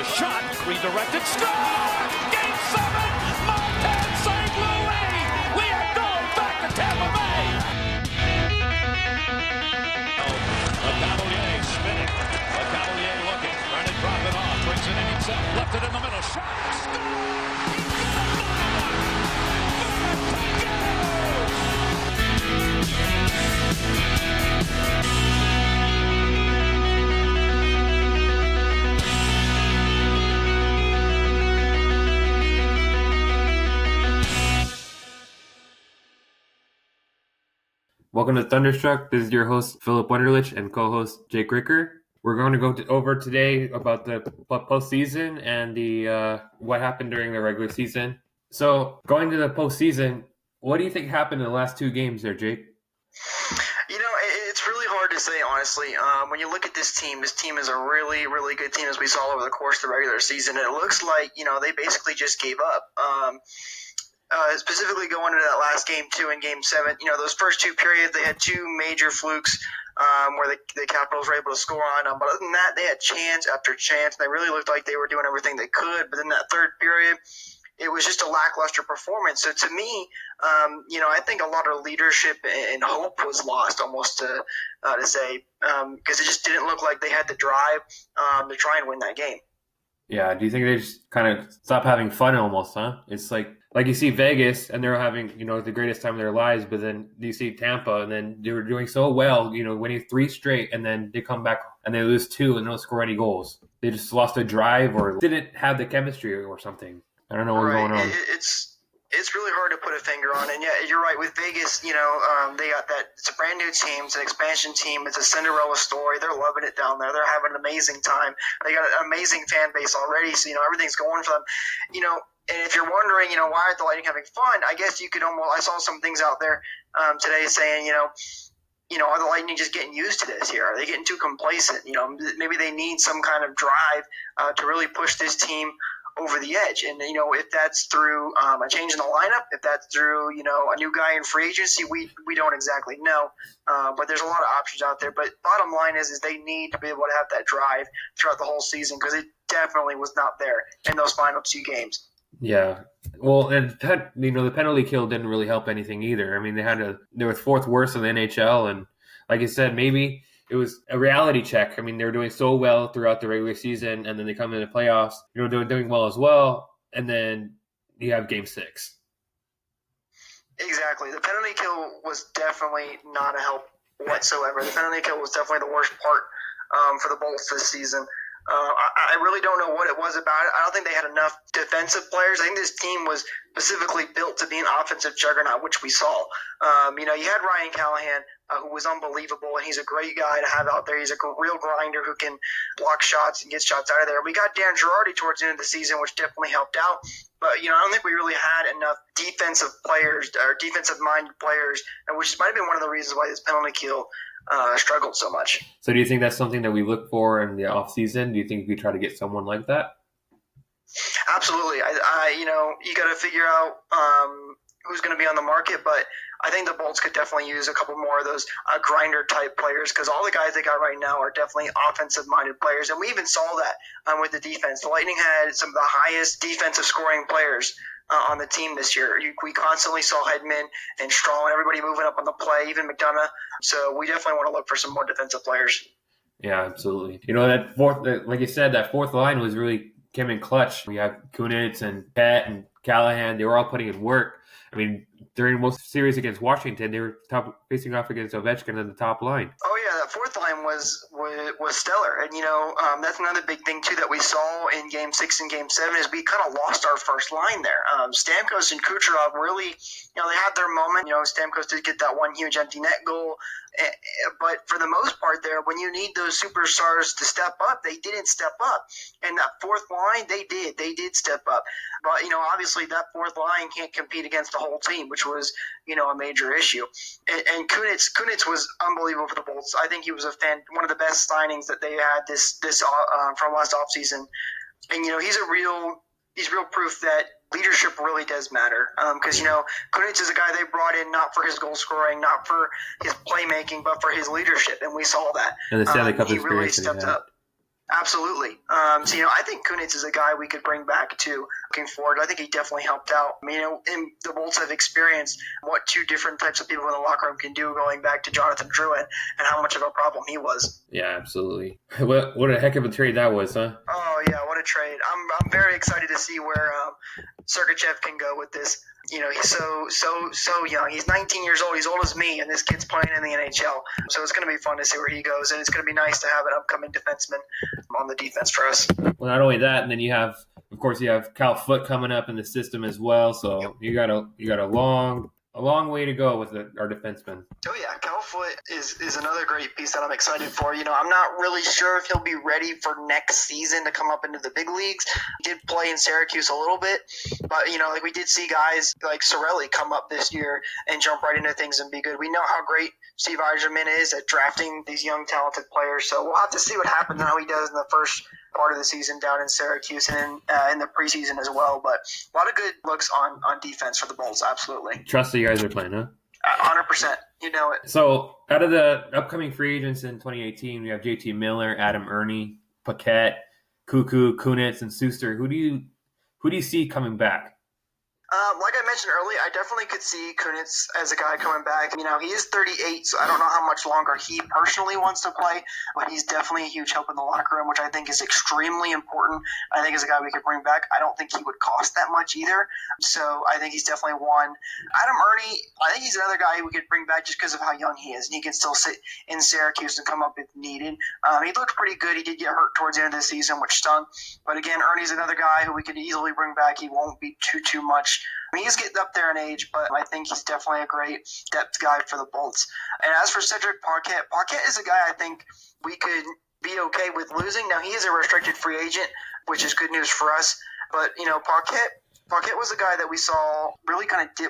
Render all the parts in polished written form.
the shot, redirected, score! Game 7, Montana St. Louis! We are going back to Tampa Bay! A Cavalier spinning, a Cavalier looking, trying to drop it off, brings it in himself, left it in the middle, shot, score! Welcome to Thunderstruck. This is your host, Philip Wunderlich, and co-host, Jake Ricker. We're going to go over today about the postseason and the what happened during the regular season. So, going to the postseason, what do you think happened in the last two games there, Jake? You know, it's really hard to say, honestly. When you look at this team is a really, really good team, as we saw over the course of the regular season. It looks like, they basically just gave up. Specifically going into that last game, 2 in Game 7, those first two periods, they had two major flukes where the Capitals were able to score on them. But other than that, they had chance after chance, and they really looked like they were doing everything they could. But in that third period, it was just a lackluster performance. So to me, I think a lot of leadership and hope was lost, almost to say, because it just didn't look like they had the drive to try and win that game. Yeah, do you think they just kind of stopped having fun almost, huh? It's like you see Vegas, and they're having, the greatest time of their lives, but then you see Tampa, and then they were doing so well, winning 3 straight, and then they come back and they lose 2 and don't score any goals. They just lost their drive or didn't have the chemistry or something. I don't know what's going on. It's really hard to put a finger on. And yeah, you're right. With Vegas, they got that. It's a brand new team. It's an expansion team. It's a Cinderella story. They're loving it down there. They're having an amazing time. They got an amazing fan base already. So, everything's going for them. And if you're wondering, why are the Lightning having fun? I guess you could I saw some things out there today saying, are the Lightning just getting used to this here? Are they getting too complacent? Maybe they need some kind of drive to really push this team over the edge. And, if that's through a change in the lineup, if that's through, a new guy in free agency, we don't exactly know. But there's a lot of options out there. But bottom line is they need to be able to have that drive throughout the whole season, because it definitely was not there in those final 2 games. Yeah. Well, and the penalty kill didn't really help anything either. I mean, they were 4th worst in the NHL. And like I said, maybe it was a reality check. I mean, they were doing so well throughout the regular season, and then they come into the playoffs, they're doing well as well, and then you have Game 6. Exactly. The penalty kill was definitely not a help whatsoever. The penalty kill was definitely the worst part for the Bolts this season. I really don't know what it was about it. I don't think they had enough defensive players. I think this team was specifically built to be an offensive juggernaut, which we saw. You had Ryan Callahan, who was unbelievable, and he's a great guy to have out there. He's a real grinder who can block shots and get shots out of there. We got Dan Girardi towards the end of the season, which definitely helped out. But, I don't think we really had enough defensive players or defensive-minded players, which might have been one of the reasons why this penalty kill struggled so much. So do you think that's something that we look for in the offseason? Do you think we try to get someone like that? Absolutely. You got to figure out who's going to be on the market, but I think the Bolts could definitely use a couple more of those grinder-type players, because all the guys they got right now are definitely offensive-minded players, and we even saw that with the defense. The Lightning had some of the highest defensive scoring players on the team this year. We constantly saw Hedman and Strong and everybody moving up on the play, even McDonough. So we definitely want to look for some more defensive players. Yeah, absolutely. That fourth, like you said, that fourth line was really came in clutch. We have Kunitz and Pett and Callahan. They were all putting in work. I mean, during most series against Washington, they were facing off against Ovechkin on the top line. Oh yeah, that fourth line was stellar, and that's another big thing too that we saw in Game 6 and Game 7 is we kind of lost our first line there. Stamkos and Kucherov really, they had their moment. Stamkos did get that one huge empty net goal, but for the most part there, when you need those superstars to step up, they didn't step up. And that fourth line, they did step up. But obviously that fourth line can't compete against the whole team, which was a major issue. And Kunitz was unbelievable for the Bolts. I think he was one of the best signings that they had this from last offseason. And he's real proof that leadership really does matter. Because Kunitz is a guy they brought in not for his goal scoring, not for his playmaking, but for his leadership, and we saw that. And the Stanley Cup he really experience stepped up. Absolutely. I think Kunitz is a guy we could bring back too. Looking forward, I think he definitely helped out. And the Bolts have experienced what two different types of people in the locker room can do, going back to Jonathan Drouin and how much of a problem he was. Yeah, absolutely. What a heck of a trade that was, huh? Oh yeah, what a trade! I'm very excited to see where Sergachev can go with this. He's so young. He's 19 years old. He's old as me, and this kid's playing in the NHL. So it's going to be fun to see where he goes, and it's going to be nice to have an upcoming defenseman on the defense for us. Well, not only that, and then you have Cal Foote coming up in the system as well. So you got a long way to go with our defensemen. Oh yeah, Cal Foote is another great piece that I'm excited for. I'm not really sure if he'll be ready for next season to come up into the big leagues. He did play in Syracuse a little bit, but like we did see guys like Cirelli come up this year and jump right into things and be good. We know how great Steve Yzerman is at drafting these young talented players, so we'll have to see what happens and how he does in the first part of the season down in Syracuse and in the preseason as well. But a lot of good looks on defense for the Bulls, absolutely. Trust that you guys are playing, huh? 100%. You know it. So out of the upcoming free agents in 2018, we have JT Miller, Adam Ernie, Paquette, Cuckoo, Kunitz, and Suster. Who do you see coming back? Like I mentioned earlier, I definitely could see Kunitz as a guy coming back. He is 38, so I don't know how much longer he personally wants to play, but he's definitely a huge help in the locker room, which I think is extremely important. I think as a guy we could bring back, I don't think he would cost that much either. So I think he's definitely one. Adam Ernie, I think he's another guy we could bring back just because of how young he is, and he can still sit in Syracuse and come up if needed. He looked pretty good. He did get hurt towards the end of the season, which stung. But again, Ernie's another guy who we could easily bring back. He won't be too much. He's getting up there in age, but I think he's definitely a great depth guy for the Bolts. And as for Cedric Paquette, Paquette is a guy I think we could be okay with losing. Now, he is a restricted free agent, which is good news for us. But, Paquette was a guy that we saw really kind of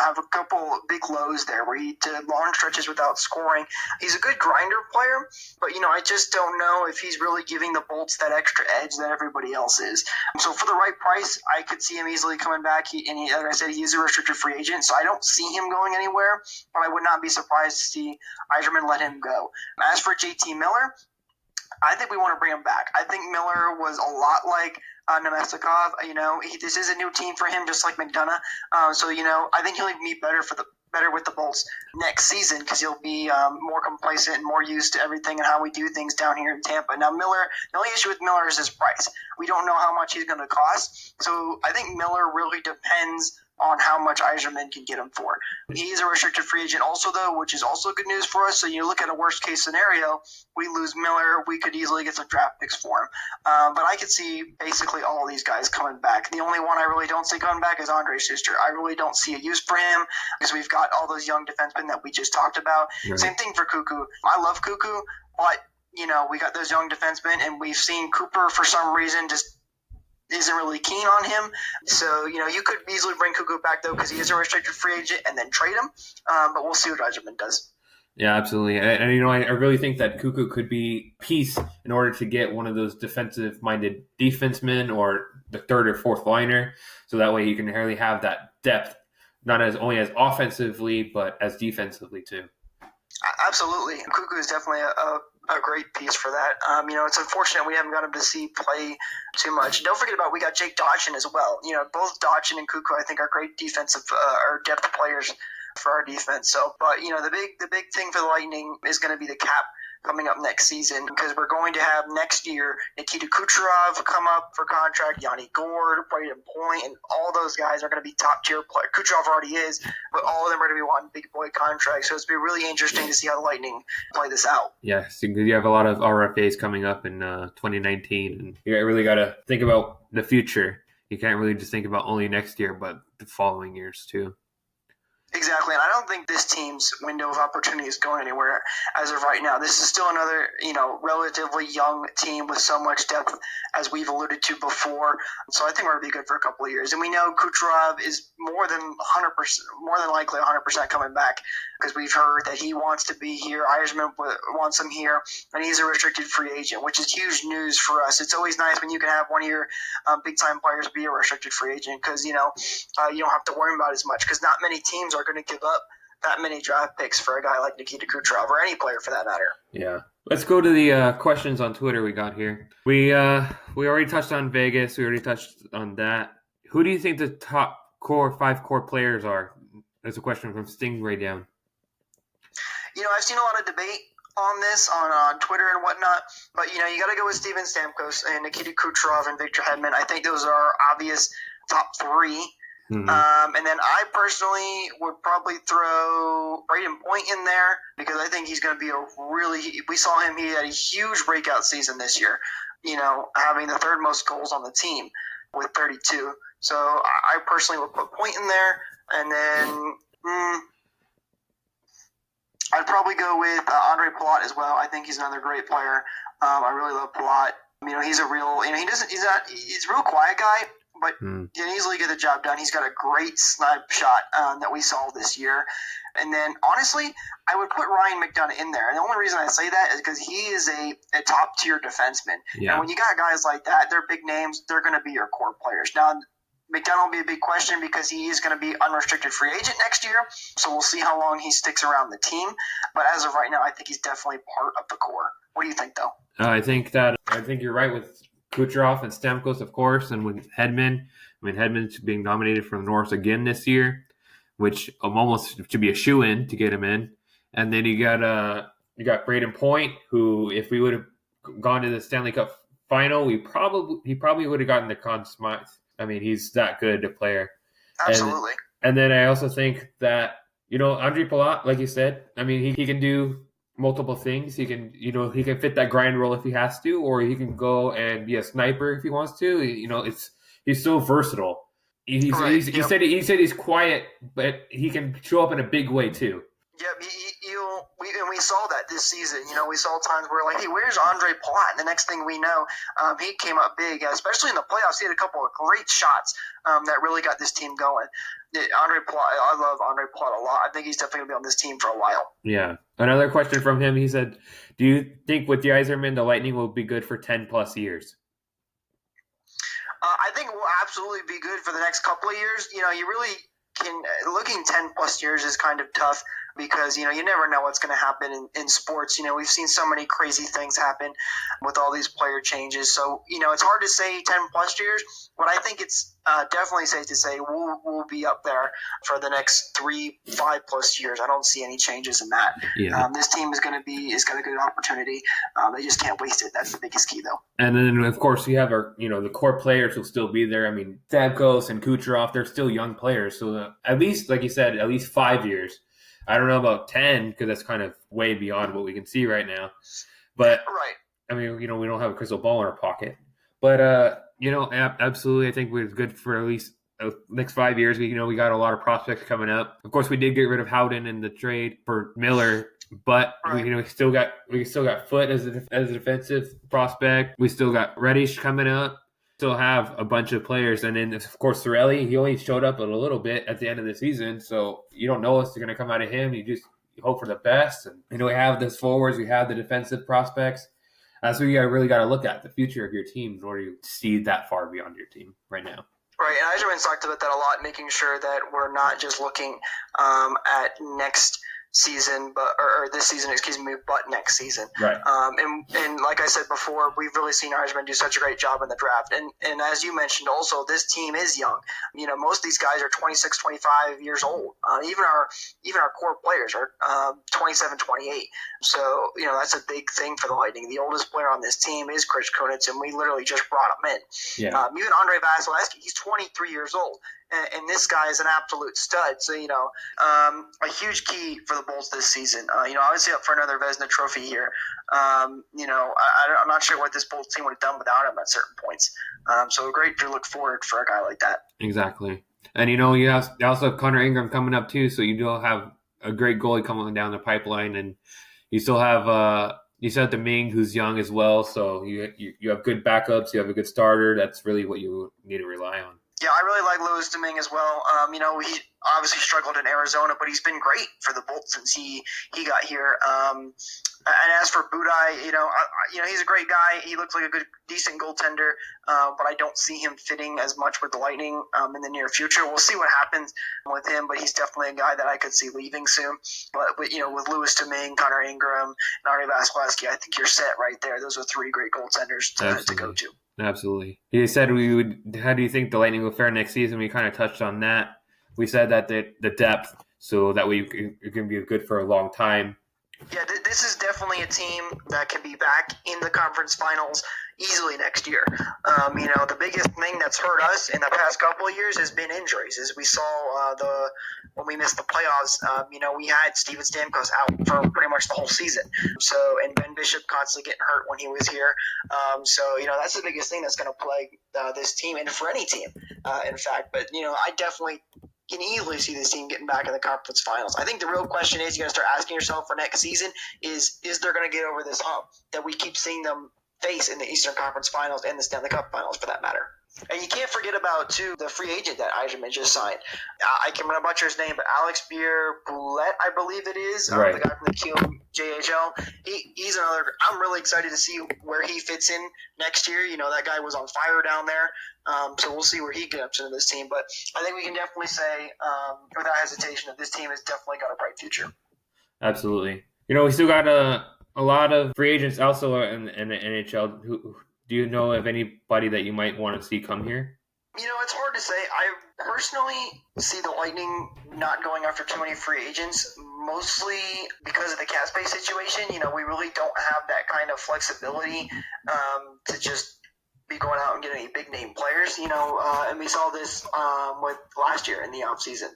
have a couple big lows there where he did long stretches without scoring. He's a good grinder player, but I just don't know if he's really giving the Bolts that extra edge that everybody else is. So for the right price, I could see him easily coming back. Like I said, he is a restricted free agent, so I don't see him going anywhere, but I would not be surprised to see Yzerman let him go. As for JT Miller, I think we want to bring him back. I think Miller was a lot like Nemestikov. This is a new team for him, just like McDonough. So I think he'll be better with the Bolts next season because he'll be more complacent and more used to everything and how we do things down here in Tampa. Now, Miller, the only issue with Miller is his price. We don't know how much he's going to cost. So I think Miller really depends on how much Yzerman can get him for. He is a restricted free agent also, though, which is also good news for us. So you look at a worst-case scenario, we lose Miller, we could easily get some draft picks for him. But I could see basically all of these guys coming back. The only one I really don't see coming back is Andre Schuster. I really don't see a use for him because we've got all those young defensemen that we just talked about. Right. Same thing for Cuckoo. I love Cuckoo, but, we got those young defensemen, and we've seen Cooper for some reason just isn't really keen on him. So, you could easily bring Cuckoo back, though, because he is a restricted free agent and then trade him. But we'll see what Yzerman does. Yeah, absolutely. And I really think that Cuckoo could be a piece in order to get one of those defensive-minded defensemen or the third or fourth liner. So that way you can really have that depth, not only as offensively, but as defensively, too. Absolutely. Cuckoo is definitely a great piece for that. It's unfortunate we haven't got him to see play too much. Don't forget we got Jake Dodson as well. Both Dodson and Cuckoo I think are great defensive or depth players for our defense. So, but the big thing for the Lightning is going to be the cap coming up next season because we're going to have next year Nikita Kucherov come up for contract, Yanni Gourde, Braden Point, and all those guys are going to be top tier players. Kucherov already is, but all of them are going to be wanting big boy contracts. So it's going to be really interesting to see how the Lightning play this out. Yes, because you have a lot of RFAs coming up in 2019, and you really got to think about the future. You can't really just think about only next year, but the following years too. Exactly, and I don't think this team's window of opportunity is going anywhere as of right now. This is still another, relatively young team with so much depth, as we've alluded to before. So I think we're going to be good for a couple of years. And we know Kucherov is more than likely 100% coming back because we've heard that he wants to be here. Yzerman wants him here, and he's a restricted free agent, which is huge news for us. It's always nice when you can have one of your big-time players be a restricted free agent because, you don't have to worry about as much because not many teams are going to give up that many draft picks for a guy like Nikita Kucherov or any player for that matter. Yeah. Let's go to the questions on Twitter we got here. We already touched on Vegas. We already touched on that. Who do you think the top five core players are? That's a question from Stingray Down. I've seen a lot of debate on this on Twitter and whatnot, but you got to go with Steven Stamkos and Nikita Kucherov and Victor Hedman. I think those are obvious top three. Mm-hmm. And then I personally would probably throw Braden Point in there because I think he's going to be we saw him, he had a huge breakout season this year, having the third most goals on the team with 32. So I personally would put Point in there, and then I'd probably go with Andre Palat as well. I think he's another great player. I really love Palat. He's a real, he's a real quiet guy, but he can easily get the job done. He's got a great snipe shot that we saw this year. And then, honestly, I would put Ryan McDonough in there. And the only reason I say that is because he is a top-tier defenseman. Yeah. And when you got guys like that, they're big names, they're going to be your core players. Now, McDonough will be a big question because he is going to be unrestricted free agent next year. So we'll see how long he sticks around the team. But as of right now, I think he's definitely part of the core. What do you think, though? I think you're right with Kucherov and Stamkos, of course, and with Hedman. Hedman's being nominated for the Norris again this year, which almost should be a shoo-in to get him in. And then you got Braden Point, who, if we would have gone to the Stanley Cup final, he probably would have gotten the Conn Smythe. He's that good a player. Absolutely. And then I also think that, Andre Palat, like you said, he can do multiple things. He can fit that grind role if he has to, or he can go and be a sniper if he wants to. He's so versatile. He said he's quiet, but he can show up in a big way too. Yeah, we saw that this season. We saw times where hey, where's Andre Palat? And the next thing we know, he came up big, especially in the playoffs. He had a couple of great shots that really got this team going. Andre Palat, I love Andre Palat a lot. I think he's definitely going to be on this team for a while. Yeah. Another question from him, he said, do you think with the Yzerman, the Lightning will be good for 10 plus years? I think it will absolutely be good for the next couple of years. You really can – looking 10 plus years is kind of tough because, you never know what's going to happen in sports. We've seen so many crazy things happen with all these player changes. So, it's hard to say 10 plus years, but I think it's definitely safe to say we'll be up there for the next 3-5 plus years. I don't see any changes in that. Yeah. This team has got a good opportunity. They just can't waste it. That's the biggest key, though. And then, of course, we have our, the core players will still be there. Stamkos and Kucherov, they're still young players. So at least, like you said, at least 5 years. I don't know about 10 because that's kind of way beyond what we can see right now. But, right. We don't have a crystal ball in our pocket. But, absolutely, I think we're good for at least the next 5 years. We got a lot of prospects coming up. Of course, we did get rid of Howden in the trade for Miller, but right. we still got Foote as a defensive prospect. We still got Reddish coming up. Still have a bunch of players, and then of course Cirelli. He only showed up a little bit at the end of the season, so you don't know what's going to come out of him. You just hope for the best. And we have this forwards, we have the defensive prospects. That's what you really got to look at, the future of your team in order to see that far beyond your team right now. Right, and Yzerman's talked about that a lot, making sure that we're not just looking at next season, or this season, but next season. Right. And like I said before, we've really seen Yzerman do such a great job in the draft. And as you mentioned, also this team is young. Most of these guys are 26, 25 years old. Even our core players are 27, 28. So that's a big thing for the Lightning. The oldest player on this team is Chris Kunitz, and we literally just brought him in. Yeah. Even Andre Vasilevsky, he's 23 years old. And this guy is an absolute stud. So, a huge key for the Bolts this season. Obviously up for another Vezina trophy here. I'm not sure what this Bolts team would have done without him at certain points. So great to look forward for a guy like that. Exactly. And, you also have Connor Ingram coming up too. So you do have a great goalie coming down the pipeline. And you still have Domingue, who's young as well. So you have good backups. You have a good starter. That's really what you need to rely on. Yeah, I really like Louis Domingue as well. obviously struggled in Arizona, but he's been great for the Bolts since he got here. And as for Budai, he's a great guy. He looks like a decent goaltender, but I don't see him fitting as much with the Lightning in the near future. We'll see what happens with him, but he's definitely a guy that I could see leaving soon. But with Louis Domingue, Connor Ingram, and Arnie Vasilevsky, I think you're set right there. Those are three great goaltenders to go to. Absolutely. He said we would. How do you think the Lightning will fare next season? We kind of touched on that. We said that the depth, so that way it can be good for a long time. Yeah, this is definitely a team that can be back in the conference finals easily next year. The biggest thing that's hurt us in the past couple of years has been injuries. As we saw when we missed the playoffs, we had Steven Stamkos out for pretty much the whole season. So, and Ben Bishop constantly getting hurt when he was here. That's the biggest thing that's going to plague this team and for any team, in fact. But, I definitely can easily see this team getting back in the conference finals. I think the real question is you got to start asking yourself for next season is they're going to get over this hump that we keep seeing them face in the Eastern Conference Finals and the Stanley Cup Finals for that matter. And you can't forget about, too, the free agent that Eiserman just signed. I can't remember butcher his name, but Alex Bier-Boulette, I believe it is, right. The guy from the Kiel JHL. He's another – I'm really excited to see where he fits in next year. That guy was on fire down there. So we'll see where he gets into this team. But I think we can definitely say, without hesitation, that this team has definitely got a bright future. Absolutely. We still got a lot of free agents also in the NHL. Do you know of anybody that you might want to see come here? It's hard to say. I personally see the Lightning not going after too many free agents, mostly because of the cap space situation. We really don't have that kind of flexibility to just be going out and getting any big name players, and we saw this with last year in the offseason.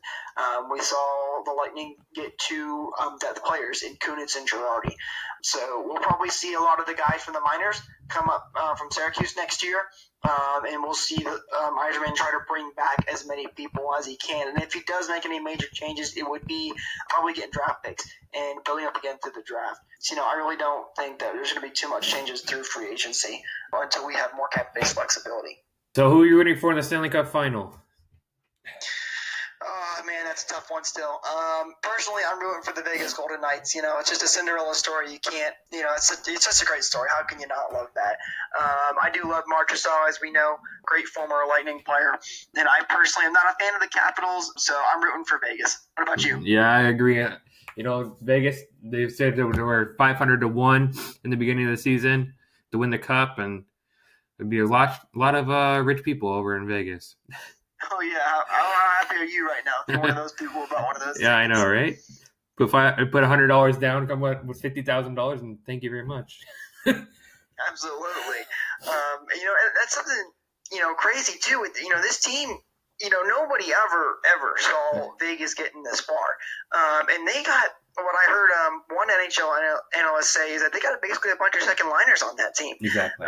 We saw the Lightning get two depth players in Kunitz and Girardi. So we'll probably see a lot of the guys from the minors come up from Syracuse next year, and we'll see Eiserman try to bring back as many people as he can. And if he does make any major changes, it would be probably getting draft picks and building up again through the draft. So, I really don't think that there's going to be too much changes through free agency until we have more cap-based flexibility. So who are you rooting for in the Stanley Cup Final? Oh, man, that's a tough one still. Personally, I'm rooting for the Vegas Golden Knights. It's just a Cinderella story. You can't, it's such a great story. How can you not love that? I do love Marchessault, as we know, great former Lightning player. And I personally am not a fan of the Capitals, so I'm rooting for Vegas. What about you? Yeah, I agree. Vegas, they said they were 500-1 in the beginning of the season to win the Cup, and there'd be a lot of rich people over in Vegas. Oh, yeah. How happy are you right now? If you're one of those people about one of those Yeah, things. I know, right? Put $100 down, come up with $50,000, and thank you very much. Absolutely. That's something, crazy, too. With, this team, nobody ever saw Vegas getting this far. And they got, what I heard one NHL analyst say is that they got basically a bunch of second liners on that team. Exactly.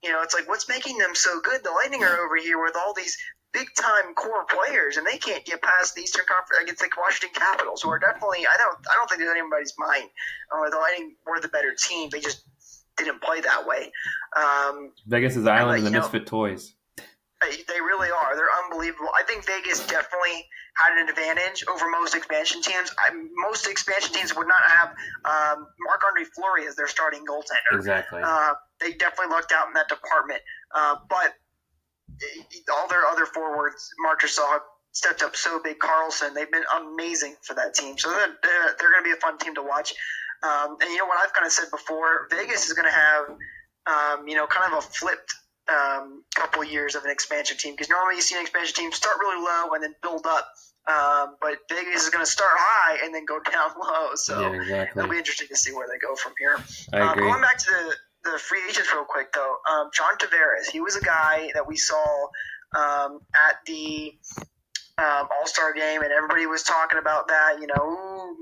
It's like, what's making them so good? The Lightning are over here with all these big-time core players, and they can't get past the Eastern Conference against the Washington Capitals, who are definitely – I don't think there's anybody's mind. The Lightning were the better team. They just didn't play that way. Vegas is the island of the misfit toys. They really are. They're unbelievable. I think Vegas definitely had an advantage over most expansion teams. Most expansion teams would not have Marc-Andre Fleury as their starting goaltender. Exactly. They definitely lucked out in that department. But all their other forwards, Marchessault, stepped up so big. Carlson, they've been amazing for that team. So they're going to be a fun team to watch. And what I've kind of said before, Vegas is going to have, kind of a flipped couple years of an expansion team, because normally you see an expansion team start really low and then build up. But Vegas is going to start high and then go down low. So yeah, exactly. It'll be interesting to see where they go from here. I agree. Going back to the free agents real quick, though, John Tavares, he was a guy that we saw at the All-Star game, and everybody was talking about that.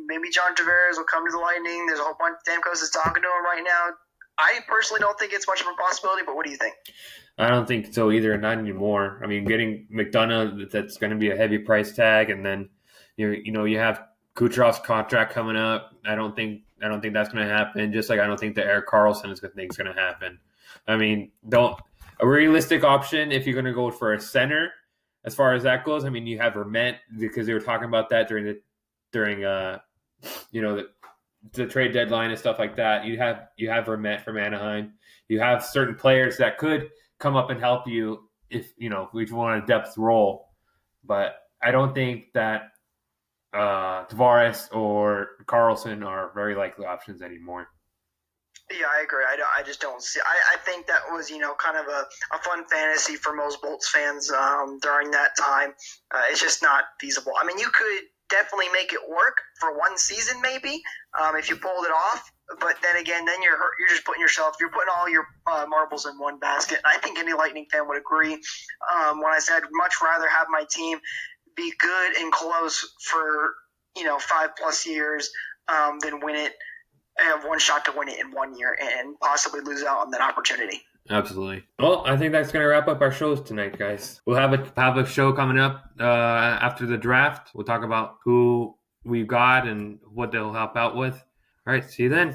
Maybe John Tavares will come to the Lightning. There's a whole bunch. Stamkos is talking to him right now. I personally don't think it's much of a possibility, but what do you think? I don't think so either, not anymore. I mean, getting McDonough, that's going to be a heavy price tag, and then you have Kucherov's contract coming up. I don't think that's going to happen. Just like I don't think the Erik Karlsson thing is going to happen. I mean, a realistic option if you're going to go for a center as far as that goes, I mean, you have Vermette because they were talking about that during the trade deadline and stuff like that. You have Vermette from Anaheim. You have certain players that could come up and help you if you want a depth role. But I don't think that Tavares or Carlson are very likely options anymore. Yeah, I agree. I just don't see. I think that was kind of a fun fantasy for most Bolts fans during that time. It's just not feasible. I mean, you could definitely make it work for one season, maybe if you pulled it off. But then again, then you're just putting all your marbles in one basket. And I think any Lightning fan would agree when I said I'd much rather have my team be good and close for 5+ years than win it. Have one shot to win it in 1 year and possibly lose out on that opportunity. Absolutely. Well, I think that's going to wrap up our shows tonight, guys. We'll have a show coming up after the draft. We'll talk about who we've got and what they'll help out with. All right, see you then.